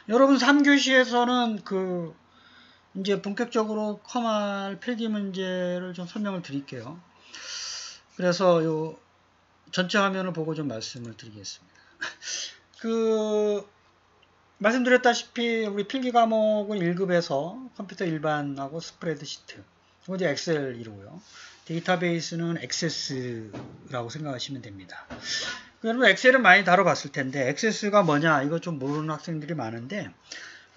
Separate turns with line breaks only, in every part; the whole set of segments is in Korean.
여러분 3교시에서는 그 이제 본격적으로 컴활 필기 문제를 좀 설명을 드릴게요. 그래서 요 전체 화면을 보고 좀 말씀을 드리겠습니다. 그 말씀드렸다시피 우리 필기 과목은 1급에서 컴퓨터 일반하고 스프레드시트, 그리고 이제 엑셀이고요. 데이터베이스는 액세스라고 생각하시면 됩니다. 여러분 엑셀은 많이 다뤄봤을 텐데 액세스가 뭐냐 이거 좀 모르는 학생들이 많은데,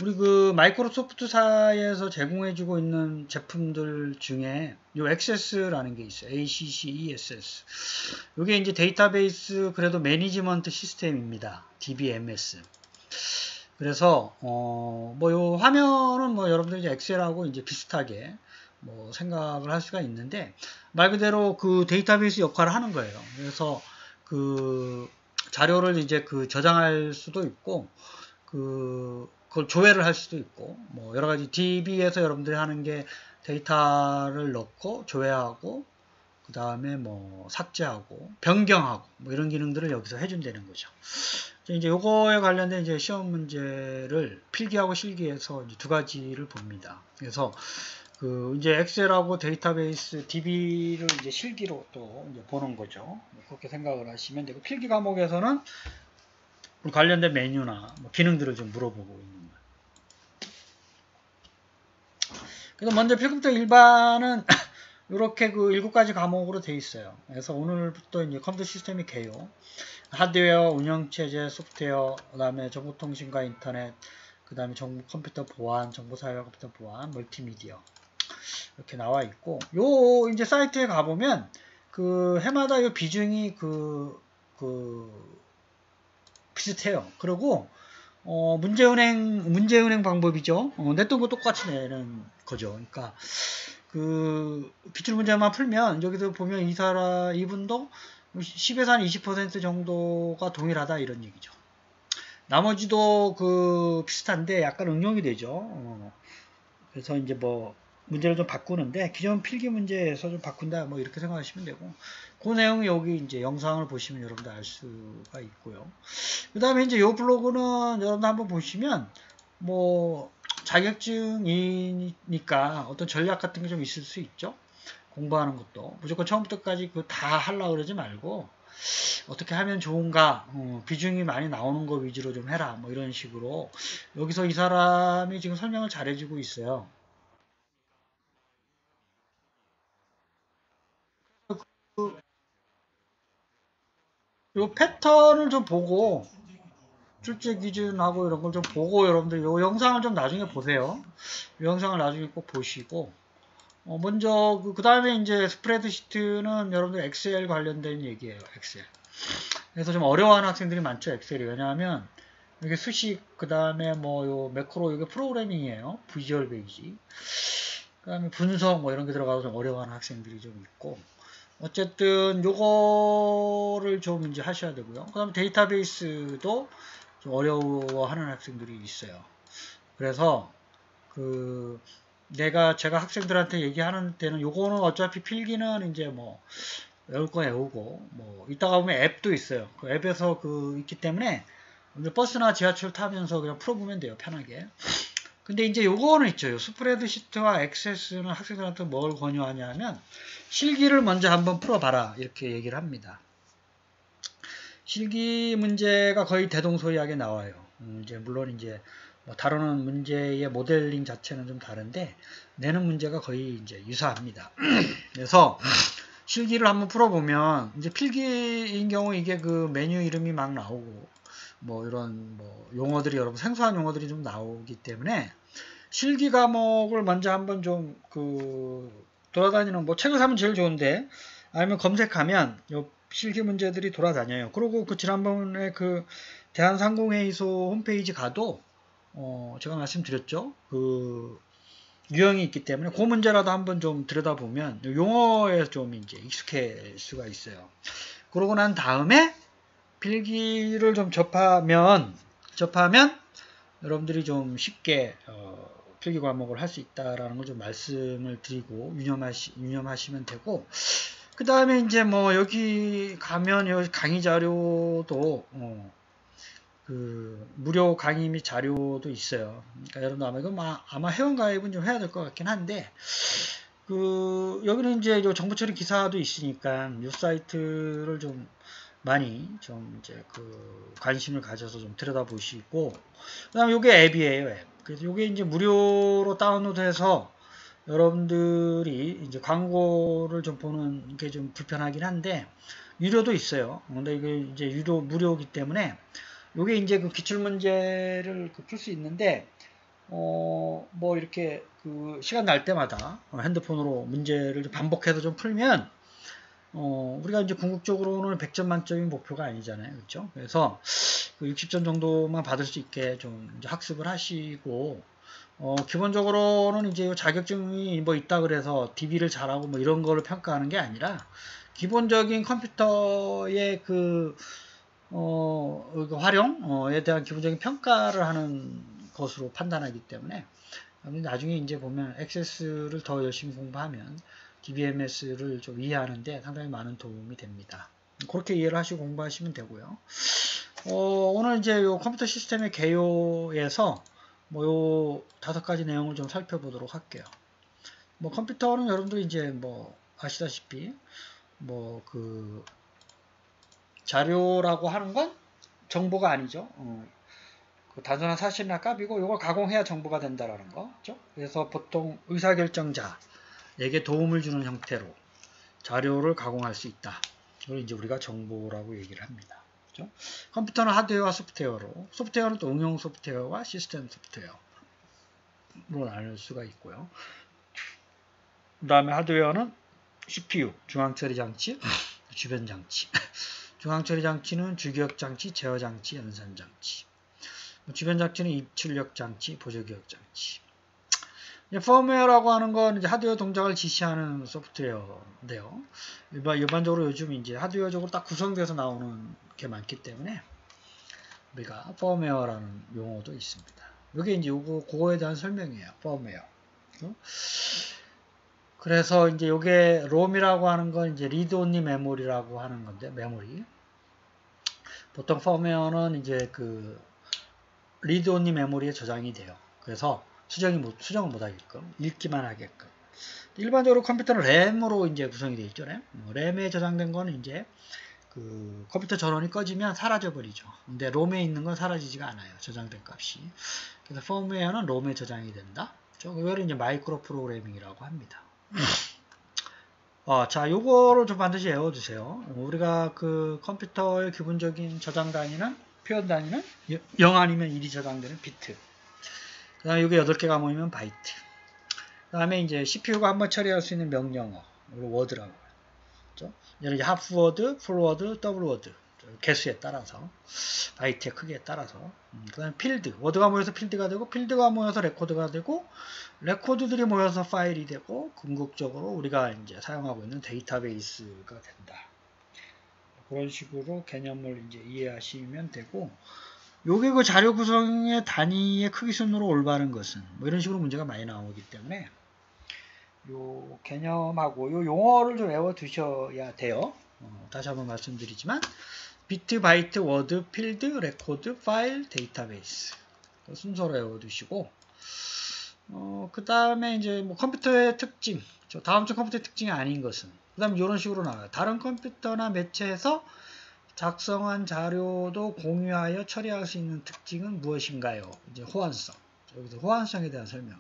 우리 그 마이크로소프트사에서 제공해주고 있는 제품들 중에 요 액세스라는 게 있어요. ACCESS. 이게 이제 데이터베이스 그래도 매니지먼트 시스템입니다. DBMS. 그래서 뭐 요 화면은 뭐 여러분들이 이제 엑셀하고 이제 비슷하게 뭐 생각을 할 수가 있는데, 말 그대로 그 데이터베이스 역할을 하는 거예요. 그래서 그 자료를 이제 그 저장할 수도 있고, 그걸 조회를 할 수도 있고, 뭐 여러 가지 DB에서 여러분들이 하는 게 데이터를 넣고 조회하고, 그 다음에 뭐 삭제하고 변경하고 뭐 이런 기능들을 여기서 해준다는 거죠. 이제 요거에 관련된 이제 시험 문제를 필기하고 실기해서 이제 두 가지를 봅니다. 그래서 그 이제 엑셀하고 데이터베이스 DB를 이제 실기로 또 이제 보는 거죠. 그렇게 생각을 하시면 되고, 필기 과목에서는 관련된 메뉴나 뭐 기능들을 좀 물어보고 있는 거예요. 그래서 먼저 필급도 일반은 이렇게 그 7가지 과목으로 되어 있어요. 그래서 오늘부터 이제 컴퓨터 시스템이 개요. 하드웨어, 운영체제, 소프트웨어, 그 다음에 정보통신과 인터넷, 그 다음에 컴퓨터 보안, 정보사회와 컴퓨터 보안, 멀티미디어. 이렇게 나와 있고, 요 이제 사이트에 가보면 그 해마다 요 비중이 비슷해요. 그리고 문제은행 방법이죠. 냈던 거 똑같이 내는 거죠. 그러니까 그 기출문제만 풀면 여기서 보면 이분도 10에서 한 20% 정도가 동일하다 이런 얘기죠. 나머지도 그 비슷한데 약간 응용이 되죠. 그래서 이제 뭐 문제를 좀 바꾸는데, 기존 필기 문제에서 좀 바꾼다 뭐 이렇게 생각하시면 되고, 그 내용이 여기 이제 영상을 보시면 여러분들 알 수가 있고요. 그 다음에 이제 요 블로그는 여러분들 한번 보시면 뭐 자격증이니까 어떤 전략 같은 게 좀 있을 수 있죠. 공부하는 것도 무조건 처음부터까지 그 다 하려고 그러지 말고 어떻게 하면 좋은가, 비중이 많이 나오는 거 위주로 좀 해라 뭐 이런 식으로 여기서 이 사람이 지금 설명을 잘 해주고 있어요. 요 패턴을 좀 보고 출제 기준하고 이런 걸 좀 보고 여러분들 요 영상을 좀 나중에 보세요. 이 영상을 나중에 꼭 보시고, 먼저 그 다음에 이제 스프레드시트는 여러분들 엑셀 관련된 얘기예요. 엑셀. 그래서 좀 어려워하는 학생들이 많죠. 엑셀이. 왜냐하면 이게 수식, 그 다음에 뭐 요 매크로, 이게 프로그래밍이에요. 비주얼 베이직. 그 다음에 분석 뭐 이런 게 들어가서 좀 어려워하는 학생들이 좀 있고, 어쨌든 요거를 좀 이제 하셔야 되고요. 그 다음에 데이터베이스도 좀 어려워하는 학생들이 있어요. 그래서 그 제가 학생들한테 얘기하는 때는 요거는 어차피 필기는 이제 뭐 외울 거 외우고, 뭐 이따가 보면 앱도 있어요. 그 앱에서 그 있기 때문에 버스나 지하철 타면서 그냥 풀어보면 돼요. 편하게. 근데 이제 요거는 있죠. 요 스프레드시트와 액세스는 학생들한테 뭘 권유하냐면 실기를 먼저 한번 풀어봐라 이렇게 얘기를 합니다. 실기 문제가 거의 대동소이하게 나와요. 이제 물론 이제 뭐 다루는 문제의 모델링 자체는 좀 다른데 내는 문제가 거의 이제 유사합니다. 그래서 실기를 한번 풀어보면 이제 필기인 경우 이게 그 메뉴 이름이 막 나오고 뭐 이런 뭐 용어들이 여러분 생소한 용어들이 좀 나오기 때문에 실기 과목을 먼저 한번 좀 돌아다니는 뭐 책을 사면 제일 좋은데, 아니면 검색하면 요 실기 문제들이 돌아다녀요. 그리고 그 지난번에 그 대한상공회의소 홈페이지 가도 제가 말씀드렸죠. 그 유형이 있기 때문에 그 문제라도 한번 좀 들여다보면 용어에 좀 이제 익숙해질 수가 있어요. 그러고 난 다음에 필기를 좀 접하면 여러분들이 좀 쉽게 필기 과목을 할 수 있다라는 걸 좀 말씀을 드리고 유념하시면 되고, 그 다음에 이제 뭐 여기 가면 여기 강의 자료도 그 무료 강의 및 자료도 있어요. 그러니까 여러분도 아마 회원 가입은 좀 해야 될 것 같긴 한데, 그 여기는 이제 요 정보 처리 기사도 있으니까 이 사이트를 좀 많이 좀 이제 그 관심을 가져서 좀 들여다보시고, 그다음에 요게 앱이에요, 앱. 그래서 요게 이제 무료로 다운로드해서 여러분들이 이제 광고를 좀 보는 게 좀 불편하긴 한데 유료도 있어요. 근데 이게 이제 무료이기 때문에 요게 이제 그 기출 문제를 풀 수 있는데 뭐 이렇게 그 시간 날 때마다 핸드폰으로 문제를 좀 반복해서 좀 풀면 우리가 이제 궁극적으로는 100점 만점이 목표가 아니잖아요. 그렇죠? 그래서 그 60점 정도만 받을 수 있게 좀 이제 학습을 하시고 기본적으로는 이제 자격증이 뭐 있다 그래서 DB를 잘하고 뭐 이런 거를 평가하는 게 아니라 기본적인 컴퓨터의 그 활용에 대한 기본적인 평가를 하는 것으로 판단하기 때문에 나중에 이제 보면 액세스를 더 열심히 공부하면 DBMS를 좀 이해하는데 상당히 많은 도움이 됩니다. 그렇게 이해를 하시고 공부하시면 되고요. 오늘 이제 요 컴퓨터 시스템의 개요에서 뭐 요 5가지 내용을 좀 살펴보도록 할게요. 뭐 컴퓨터는 여러분들 이제 뭐 아시다시피 뭐 그 자료라고 하는 건 정보가 아니죠. 그 단순한 사실이나 값이고 이걸 가공해야 정보가 된다라는 거. 그렇죠? 그래서 보통 의사결정자에게 도움을 주는 형태로 자료를 가공할 수 있다. 이걸 이제 우리가 정보라고 얘기를 합니다. 그렇죠? 컴퓨터는 하드웨어와 소프트웨어로, 소프트웨어는 또 응용 소프트웨어와 시스템 소프트웨어로 나눌 수가 있고요. 그 다음에 하드웨어는 CPU, 중앙처리장치, 주변장치. 중앙처리장치는 주기억장치, 제어장치, 연산장치. 주변장치는 입출력장치, 보조기억장치. 펌웨어라고 하는 건 이제 하드웨어 동작을 지시하는 소프트웨어인데요. 일반적으로 요즘 이제 하드웨어적으로 딱 구성돼서 나오는 게 많기 때문에 우리가 펌웨어라는 용어도 있습니다. 이게 이제 그거에 대한 설명이에요. 펌웨어. 그래서 이제 요게 롬이라고 하는 건 이제 리드 온리 메모리라고 하는 건데, 메모리. 보통 펌웨어는 이제 그 리드 온리 메모리에 저장이 돼요. 그래서 수정을 못하게끔, 읽기만 하게끔. 일반적으로 컴퓨터는 램으로 이제 구성이 되어 있죠. 램에 저장된 거는 이제 그 컴퓨터 전원이 꺼지면 사라져 버리죠. 근데 롬에 있는 건 사라지지가 않아요. 저장된 값이. 그래서 펌웨어는 롬에 저장이 된다. 이걸 이제 마이크로 프로그래밍이라고 합니다. 자, 요거를 좀 반드시 외워두세요. 우리가 그 컴퓨터의 기본적인 저장 단위는, 표현 단위는 0 아니면 1이 저장되는 비트. 그 다음에 이게 8개가 모이면 바이트. 그 다음에 이제 CPU가 한번 처리할 수 있는 명령어, 워드라고 하죠. 이제 하프워드, 풀워드, 더블워드. 개수에 따라서, 바이트의 크기에 따라서. 그 다음에 필드. 워드가 모여서 필드가 되고, 필드가 모여서 레코드가 되고, 레코드들이 모여서 파일이 되고, 궁극적으로 우리가 이제 사용하고 있는 데이터베이스가 된다. 그런 식으로 개념을 이제 이해하시면 되고, 요게 그 자료 구성의 단위의 크기 순으로 올바른 것은 뭐 이런 식으로 문제가 많이 나오기 때문에 요 개념하고 요 용어를 좀 외워 두셔야 돼요. 다시 한번 말씀드리지만 비트, 바이트, 워드, 필드, 레코드, 파일, 데이터베이스 순서로 외워 두시고 그 다음에 이제 뭐 컴퓨터의 특징, 다음점 컴퓨터의 특징이 아닌 것은 그 다음에 이런 식으로 나와요. 다른 컴퓨터나 매체에서 작성한 자료도 공유하여 처리할 수 있는 특징은 무엇인가요? 이제 호환성. 여기서 호환성에 대한 설명.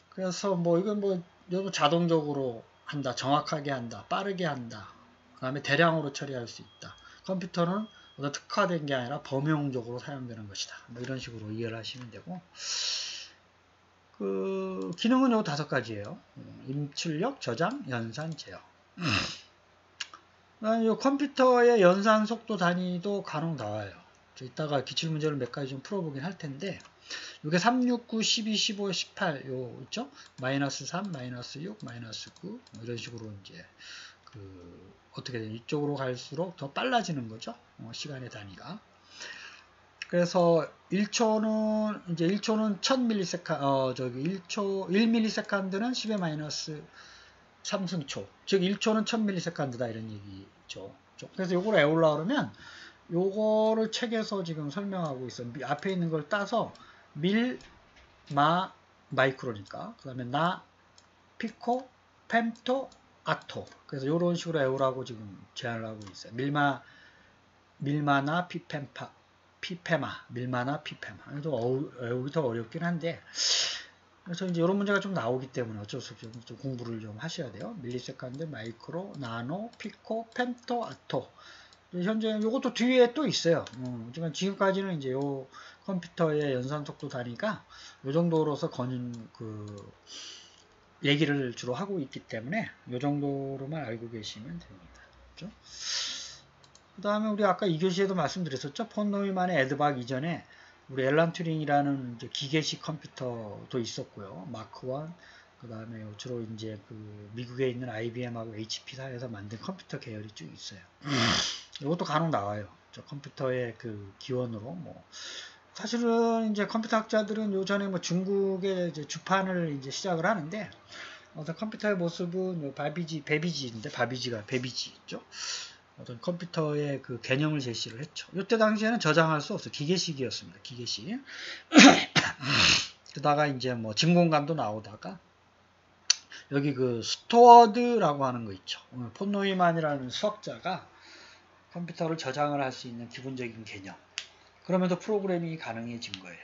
그래서 뭐 이건 뭐 자동적으로 한다, 정확하게 한다, 빠르게 한다. 그 다음에 대량으로 처리할 수 있다. 컴퓨터는 어떤 특화된 게 아니라 범용적으로 사용되는 것이다. 뭐 이런 식으로 이해를 하시면 되고. 그 기능은 요 5가지예요. 입출력, 저장, 연산, 제어. 이 컴퓨터의 연산 속도 단위도 간혹 나와요. 이따가 기출문제를 몇 가지 좀 풀어보긴 할 텐데, 이게 3, 6, 9, 12, 15, 18, 있죠? 마이너스 3, 마이너스 6, 마이너스 9, 뭐 이런 식으로 이제, 어떻게 되냐. 이쪽으로 갈수록 더 빨라지는 거죠. 시간의 단위가. 그래서 1초는, 이제 1초는 1000ms, 1ms는 10의 마이너스 3승초. 즉 1초는 1000ms다 이런 얘기죠. 그래서 이걸 외우려고 그러면 요거를 책에서 지금 설명하고 있어요. 앞에 있는 걸 따서 밀, 마, 마이크로니까. 그 다음에 나, 피코, 펜토, 아토. 그래서 이런 식으로 외우라고 지금 제안을 하고 있어요. 밀마나 피페마, 밀마나 피페마. 외우기 더 어렵긴 한데, 그래서 이제 이런 문제가 좀 나오기 때문에 어쩔 수 없이 좀 공부를 좀 하셔야 돼요. 밀리세컨드, 마이크로, 나노, 피코, 펜토, 아토. 현재 이것도 뒤에 또 있어요. 지금까지는 이제 요 컴퓨터의 연산 속도 다니까 요 정도로서 얘기를 주로 하고 있기 때문에 요 정도로만 알고 계시면 됩니다. 그렇죠? 그 다음에 우리 아까 2교시에도 말씀드렸었죠. 폰 노이만의 에드박 이전에 우리 앨런 튜링이라는 이제 기계식 컴퓨터도 있었고요. 마크 1, 그 다음에 주로 이제 그 미국에 있는 IBM하고 HP사에서 만든 컴퓨터 계열이 쭉 있어요. 이것도 간혹 나와요. 저 컴퓨터의 그 기원으로 사실은 이제 컴퓨터 학자들은 요전에 중국의 이제 주판을 이제 시작을 하는데 어떤 컴퓨터의 모습은 베비지 있죠. 어떤 컴퓨터의 그 개념을 제시를 했죠. 이때 당시에는 저장할 수 없어요. 기계식이었습니다. 기계식. 그러다가 이제 진공관도 나오다가 여기 그 스토어드라고 하는 거 있죠. 폰 노이만이라는 수학자가 컴퓨터를 저장을 할 수 있는 기본적인 개념. 그러면서 프로그래밍이 가능해진 거예요.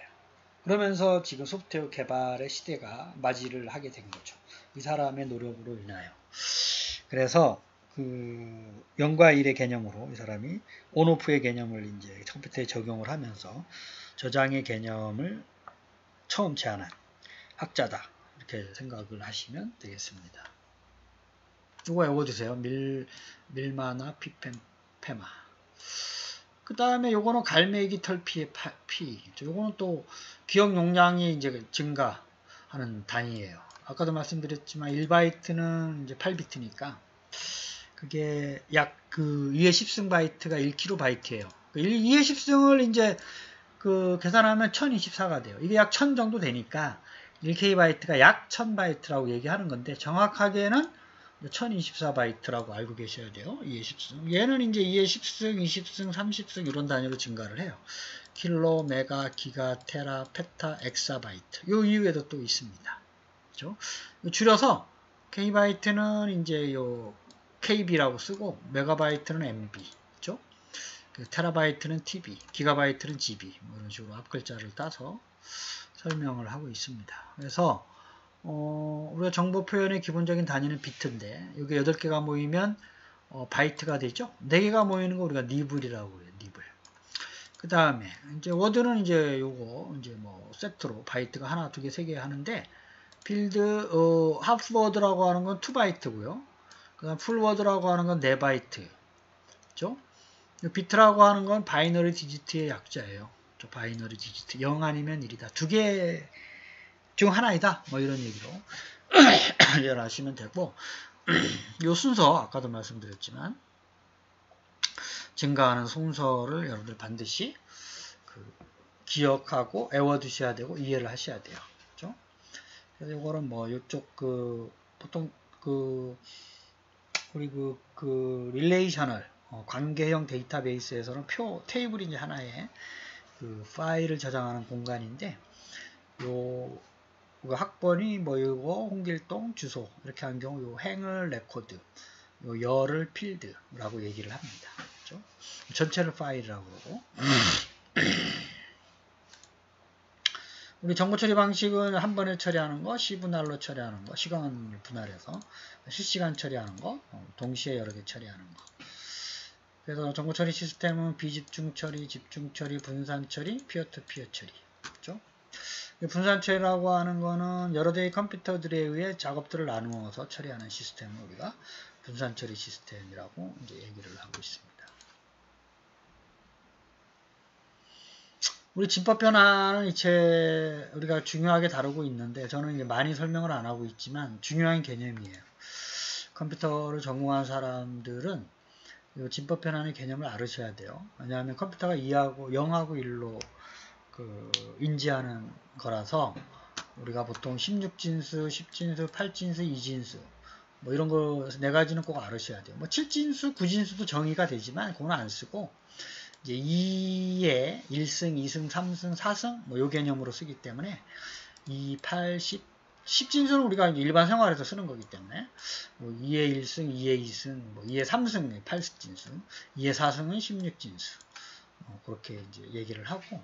그러면서 지금 소프트웨어 개발의 시대가 맞이를 하게 된 거죠. 이 사람의 노력으로 인하여. 그래서 그 0과 1의 개념으로 이 사람이 온오프의 개념을 이제 컴퓨터에 적용을 하면서 저장의 개념을 처음 제안한 학자다. 이렇게 생각을 하시면 되겠습니다. 이거 외워두세요. 밀마나 피페마. 그 다음에 요거는 갈매기 털피의 피. 요거는 또 기억 용량이 이제 증가하는 단위예요. 아까도 말씀드렸지만 1바이트는 이제 8비트니까 그게 약 그 2의 10승 바이트가 1kB이에요. 2의 10승을 이제 그 계산하면 1024가 돼요. 이게 약 1000 정도 되니까 1kB가 약 1000바이트라고 얘기하는 건데 정확하게는 1024바이트라고 알고 계셔야 돼요. 2의 10승. 얘는 이제 2의 10승, 20승, 30승 이런 단위로 증가를 해요. 킬로, 메가, 기가, 테라, 페타, 엑사바이트. 요 이후에도 또 있습니다. 그렇죠? 줄여서 K바이트는 이제 요 KB라고 쓰고 메가바이트는 MB. 그렇죠? 테라바이트는 TB, 기가바이트는 GB. 이런 식으로 앞글자를 따서 설명을 하고 있습니다. 그래서 우리가 정보 표현의 기본적인 단위는 비트인데 여기 8개가 모이면 바이트가 되죠. 4개가 모이는 거 우리가 니블이라고 해요. 니블. 그 다음에 이제 워드는 이제 요거 이제 세트로 바이트가 하나, 2개, 3개 하는데 필드 하프 워드라고 하는 건 2바이트고요. 그 다음 풀 워드라고 하는 건 4바이트. 그렇죠? 비트라고 하는 건 바이너리 디지트의 약자예요. 바이너리 디지트 0 아니면 1이다. 2개 중 하나이다. 이런 얘기로 이해를 하시면 되고 요 순서 아까도 말씀드렸지만 증가하는 순서를 여러분들 반드시 기억하고 외워두셔야 되고 이해를 하셔야 돼요. 그렇죠? 그래서 요거는 요쪽 보통 우리 릴레이셔널 관계형 데이터베이스에서는 테이블이 이제 하나의 파일을 저장하는 공간인데 요 학번이 요거 홍길동 주소 이렇게 한 경우 요 행을 레코드 요 열을 필드라고 얘기를 합니다. 그렇죠? 전체를 파일이라고 그러고 우리 정보 처리 방식은 한 번에 처리하는 거, 시분할로 처리하는 거, 시간 분할해서 실시간 처리하는 거, 동시에 여러 개 처리하는 거. 그래서 정보 처리 시스템은 비집중 처리, 집중 처리, 분산 처리, 피어-투-피어 처리. 그렇죠? 분산 처리라고 하는 거는 여러 대의 컴퓨터들에 의해 작업들을 나누어서 처리하는 시스템을 우리가 분산 처리 시스템이라고 이제 얘기를 하고 있습니다. 우리 진법 변화는 이제 우리가 중요하게 다루고 있는데 저는 이제 많이 설명을 안 하고 있지만 중요한 개념이에요. 컴퓨터를 전공한 사람들은 이 진법 변화의 개념을 알으셔야 돼요. 왜냐하면 컴퓨터가 0하고 1로 인지하는 거라서 우리가 보통 16진수, 10진수, 8진수, 2진수 이런 거 4가지는 꼭 알으셔야 돼요. 7진수, 9진수도 정의가 되지만 그건 안 쓰고 이제 2에 1승, 2승, 3승, 4승 뭐 요 개념으로 쓰기 때문에 2, 8, 10, 10진수는 우리가 일반 생활에서 쓰는 거기 때문에 뭐 2에 1승, 2에 2승, 뭐 2에 3승 8진수, 2에 4승은 16진수 그렇게 이제 얘기를 하고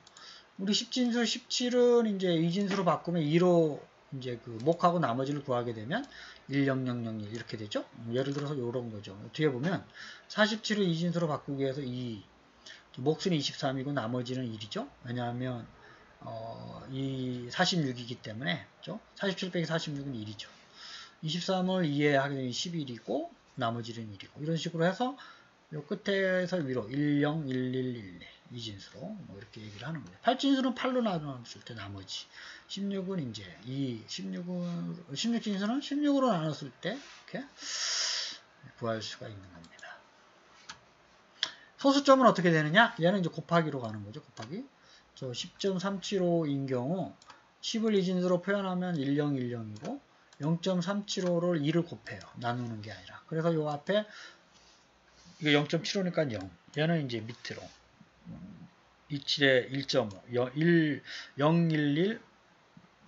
우리 10진수 17은 이제 2진수로 바꾸면 2로 이제 그 목하고 나머지를 구하게 되면 10001 이렇게 되죠. 예를 들어서 이런 거죠. 뒤에 보면 47을 2진수로 바꾸기 위해서 몫은 23이고 나머지는 1이죠. 왜냐하면 이 46이기 때문에 그렇죠? 47 빼기 46은 1이죠. 23을 2에 하게 되면 11이고 나머지는 1이고 이런 식으로 해서 요 끝에서 위로 10, 11, 2진수로 뭐 이렇게 얘기를 하는 거예요. 8진수는 8로 나눴을 때 나머지 16은 이제 16진수는 16으로 나눴을 때 이렇게 구할 수가 있는 겁니다. 소수점은 어떻게 되느냐? 얘는 이제 곱하기로 가는 거죠. 곱하기. 10.375인 경우 10을 2진수로 표현하면 1010이고 0.375를 2를 곱해요. 나누는 게 아니라. 그래서 요 앞에 이거 0.75니까 0. 얘는 이제 밑으로 27에 1.5, 011,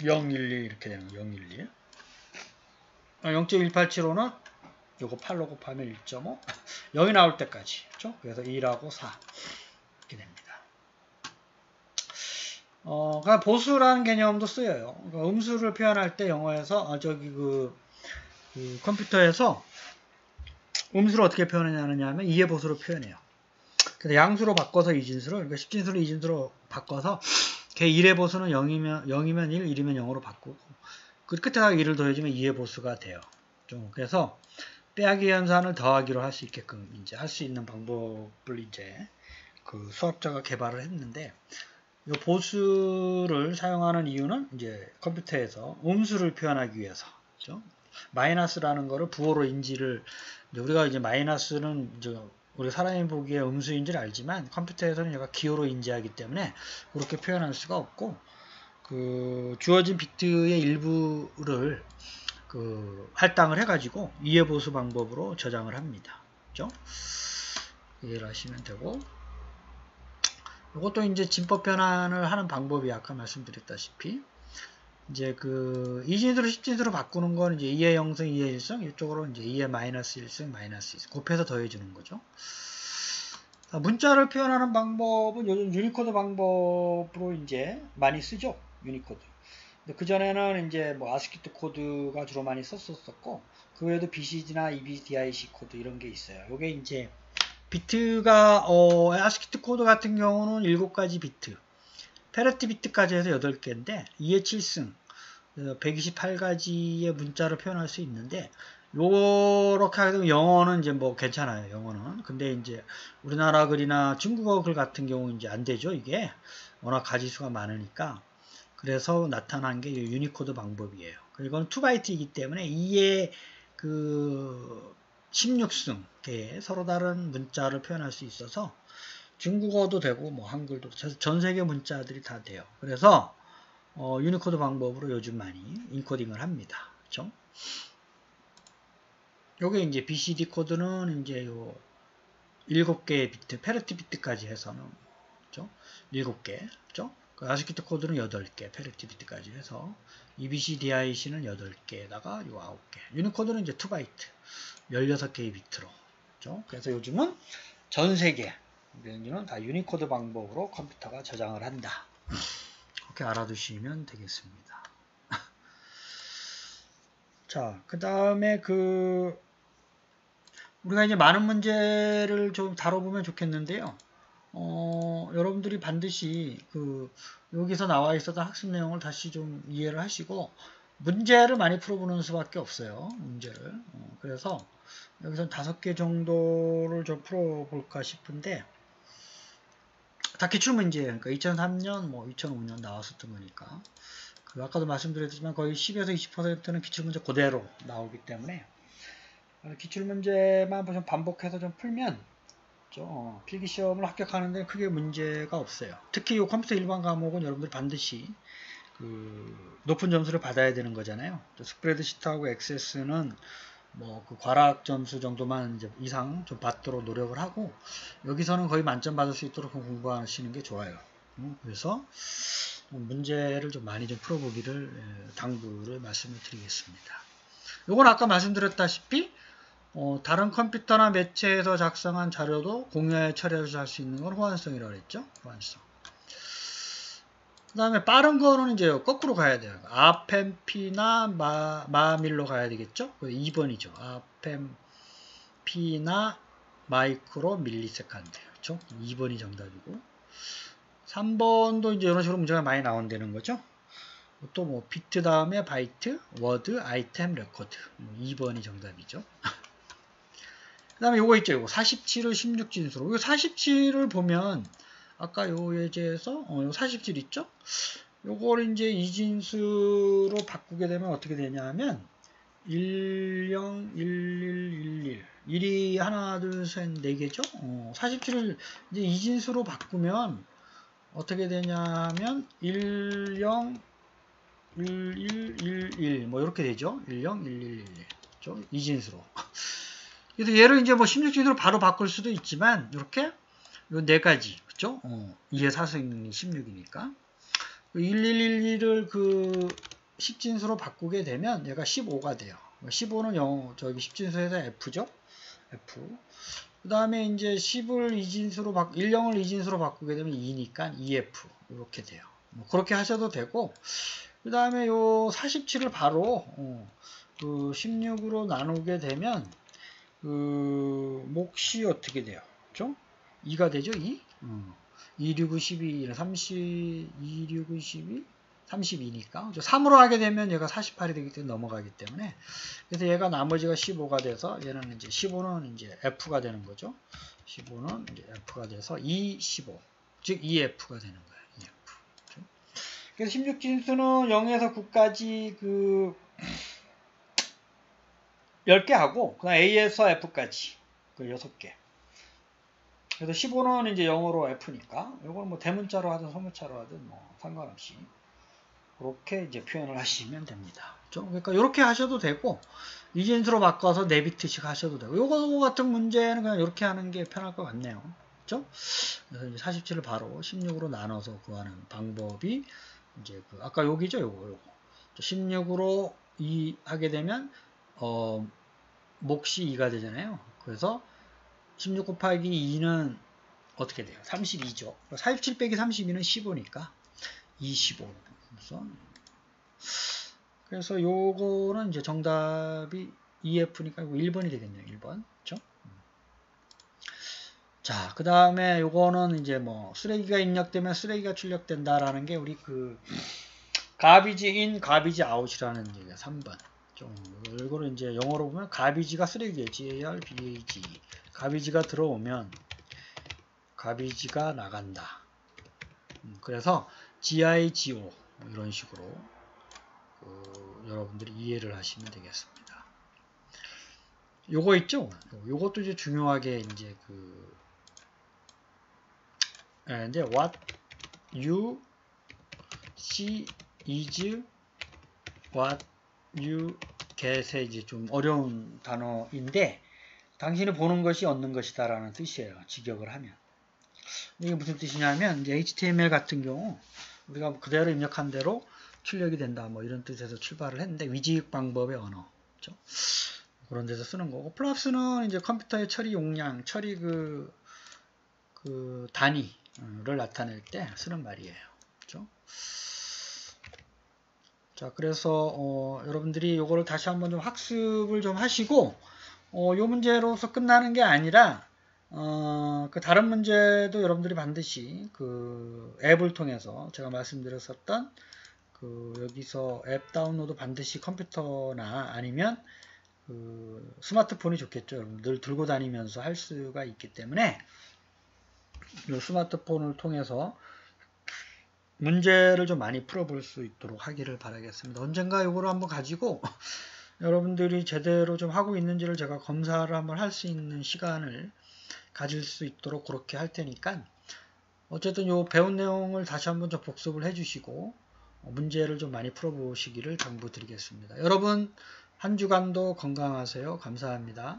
011 이렇게 되는 거 011. 0.1875는 요거 8로 곱하면 1.5, 0이 나올 때까지. 그렇죠? 그래서 2하고 4 이렇게 됩니다. 그러니까 보수라는 개념도 쓰여요. 그러니까 음수를 표현할 때 영어에서 그 컴퓨터에서 음수를 어떻게 표현하느냐 하면 2의 보수로 표현해요. 그래서 양수로 바꿔서 2진수를 그러니까 10진수를 2진수로 바꿔서 걔 1의 보수는 0이면 1, 1이면 0으로 바꾸고 그 끝에다가 1을 더해주면 2의 보수가 돼요. 좀 그래서 빼야기 연산을 더하기로 할 수 있게끔 이제 할 수 있는 방법을 이제 그 수학자가 개발을 했는데 이 보수를 사용하는 이유는 이제 컴퓨터에서 음수를 표현하기 위해서 그렇죠? 마이너스라는 거를 부호로 인지를 우리가 이제 마이너스는 이제 우리 사람이 보기에 음수인 줄 알지만 컴퓨터에서는 얘가 기호로 인지하기 때문에 그렇게 표현할 수가 없고 그 주어진 비트의 일부를 그 할당을 해가지고 2의 보수 방법으로 저장을 합니다. 그렇죠? 이해를 하시면 되고 이것도 이제 진법 변환을 하는 방법이 아까 말씀드렸다시피 이제 그 2진수로 10진수로 바꾸는 건 이제 2의 0승, 2의 1승 이쪽으로 이제 2의 마이너스 1승, 마이너스 2승 곱해서 더해주는 거죠. 문자를 표현하는 방법은 요즘 유니코드 방법으로 이제 많이 쓰죠. 유니코드. 근데 그전에는 이제 뭐 아스키트 코드가 주로 많이 썼었고 그 외에도 BCD나 EBDIC 코드 이런 게 있어요. 요게 이제 비트가 아스키트 코드 같은 경우는 7가지 비트 페르티 비트까지 해서 8개인데 2의 7승 128가지의 문자를 표현할 수 있는데 요렇게 하게 되면 영어는 이제 뭐 괜찮아요. 영어는. 근데 이제 우리나라 글이나 중국어 글 같은 경우 이제 안 되죠. 이게 워낙 가지수가 많으니까. 그래서 나타난 게 유니코드 방법이에요. 이건 2바이트이기 때문에 2의 그 16승 서로 다른 문자를 표현할 수 있어서 중국어도 되고 뭐 한글도 전 세계 문자들이 다 돼요. 그래서 유니코드 방법으로 요즘 많이 인코딩을 합니다. 그렇죠? 요게 이제 BCD 코드는 이제 요 7개의 비트, 페르티 비트까지 해서는 그렇죠? 7개. 그렇죠? 아스키트 코드는 8개, 페르티 비트까지 해서 EBCDIC는 8개에다가 요 9개. 유니코드는 이제 2바이트 16개의 비트로. 그렇죠? 그래서 요즘은 전 세계 는 다 유니코드 방법으로 컴퓨터가 저장을 한다. 그렇게 알아두시면 되겠습니다. 자, 그 다음에 우리가 이제 많은 문제를 좀 다뤄보면 좋겠는데요. 여러분들이 반드시 여기서 나와 있었던 학습 내용을 다시 좀 이해를 하시고 문제를 많이 풀어보는 수밖에 없어요. 문제를. 그래서 여기서 5개 정도를 좀 풀어볼까 싶은데 다 기출문제예요. 그러니까 2003년, 2005년 나왔었던 거니까. 아까도 말씀드렸지만 거의 10에서 20%는 기출문제 그대로 나오기 때문에 기출문제만 좀 반복해서 좀 풀면 필기시험을 합격하는데 크게 문제가 없어요. 특히 이 컴퓨터 일반 과목은 여러분들 반드시 높은 점수를 받아야 되는 거잖아요. 스프레드시트하고 엑세스는 뭐 그 과락 점수 정도만 이제 이상 좀 받도록 노력을 하고, 여기서는 거의 만점 받을 수 있도록 공부하시는 게 좋아요. 그래서 문제를 좀 많이 좀 풀어보기를 당부를 말씀을 드리겠습니다. 요건 아까 말씀드렸다시피 다른 컴퓨터나 매체에서 작성한 자료도 공유하여 처리해서 할 수 있는 건 호환성이라고 그랬죠. 호환성. 그 다음에 빠른 거는 이제 거꾸로 가야 돼요. 아펜피나 마밀로 가야 되겠죠. 2번이죠. 아펜피나 마이크로 밀리세컨드. 그렇죠? 2번이 정답이고, 3번도 이제 이런 식으로 문제가 많이 나온다는 거죠. 또 뭐 비트 다음에 바이트, 워드, 아이템, 레코드. 2번이 정답이죠. 그 다음에 요거 있죠. 요거 47을 16진수로. 이거 47을 보면 아까 요 예제에서 요 47 있죠? 요걸 이제 2진수로 바꾸게 되면 어떻게 되냐 하면 10, 11, 11. 1이 하나, 둘, 셋, 4개죠? 47을 이제 2진수로 바꾸면 어떻게 되냐면 10, 1111 뭐 이렇게 되죠. 10, 1111. 2진수로. 그래서 얘를 이제 뭐 16진수로 바로 바꿀 수도 있지만 이렇게 요 4가지. 그죠? 2의 4승이 16이니까. 1111을 그 10진수로 바꾸게 되면 얘가 15가 돼요. 15는 저기 10진수에서 F죠? F. 그 다음에 이제 10을 2진수로 10을 2진수로 바꾸게 되면 2니까 2F. 이렇게 돼요. 뭐 그렇게 하셔도 되고, 그 다음에 요 47을 바로 그 16으로 나누게 되면 그 몫이 어떻게 돼요? 그죠? 2가 되죠? 2? 2, 6, 9, 12, 30, 2, 6, 9, 12, 32니까. 3으로 하게 되면 얘가 48이 되기 때문에 넘어가기 때문에. 그래서 얘가 나머지가 15가 돼서 얘는 이제 15는 이제 F가 되는 거죠. 15는 이제 F가 돼서 2, 15. 즉 2F가 되는 거예요. 2F. 그래서 16진수는 0에서 9까지 그 10개 하고, 그다음 A에서 F까지 그 6개. 그래서 15는 이제 영어로 F니까 이걸 뭐 대문자로 하든 소문자로 하든 뭐 상관없이 그렇게 이제 표현을 하시면 됩니다. 그렇죠? 그러니까 이렇게 하셔도 되고, 2진수로 바꿔서 4비트씩 하셔도 되고, 요거 같은 문제는 그냥 이렇게 하는 게 편할 것 같네요. 그렇죠? 그래서 이제 47을 바로 16으로 나눠서 구하는 방법이 이제 그 아까 여기죠, 요거 16으로 2 하게 되면 몫이 2가 되잖아요. 그래서 16 곱하기 2는 어떻게 돼요? 32죠. 47 빼기 32는 15니까 25. 그래서 요거는 이제 정답이 EF니까 이거 1번이 되겠네요. 1번. 그렇죠? 자, 그 다음에 요거는 이제 뭐 쓰레기가 입력되면 쓰레기가 출력된다라는 게 우리 그 garbage in, garbage out이라는 얘기가 3번. 이거를 이제 영어로 보면 garbage가 쓰레기예요. G-A-R-B-A-G. garbage가 들어오면 garbage가 나간다. 그래서 G-I-G-O 이런 식으로 여러분들이 이해를 하시면 되겠습니다. 요거 있죠? 요것도 이제 중요하게 이제 이제 what you see is what you get에 이제 좀 어려운 단어인데, 당신이 보는 것이 얻는 것이다 라는 뜻이에요. 직역을 하면. 이게 무슨 뜻이냐면, 이제 HTML 같은 경우 우리가 그대로 입력한 대로 출력이 된다 뭐 이런 뜻에서 출발을 했는데, 위지익 방법의 언어, 그렇죠? 그런 데서 쓰는 거고, 플랍스는 이제 컴퓨터의 처리 용량, 처리 그 단위를 나타낼 때 쓰는 말이에요. 그렇죠? 자, 그래서 여러분들이 요거를 다시 한번 좀 학습을 좀 하시고, 요 문제로서 끝나는 게 아니라 그 다른 문제도 여러분들이 반드시 그 앱을 통해서 제가 말씀드렸었던 여기서 앱 다운로드 반드시 컴퓨터나 아니면 그 스마트폰이 좋겠죠. 여러분 늘 들고 다니면서 할 수가 있기 때문에 이 스마트폰을 통해서 문제를 좀 많이 풀어볼 수 있도록 하기를 바라겠습니다. 언젠가 이거를 한번 가지고 여러분들이 제대로 좀 하고 있는지를 제가 검사를 한번 할 수 있는 시간을 가질 수 있도록 그렇게 할 테니까, 어쨌든 요 배운 내용을 다시 한번 좀 복습을 해주시고 문제를 좀 많이 풀어보시기를 당부드리겠습니다. 여러분 한 주간도 건강하세요. 감사합니다.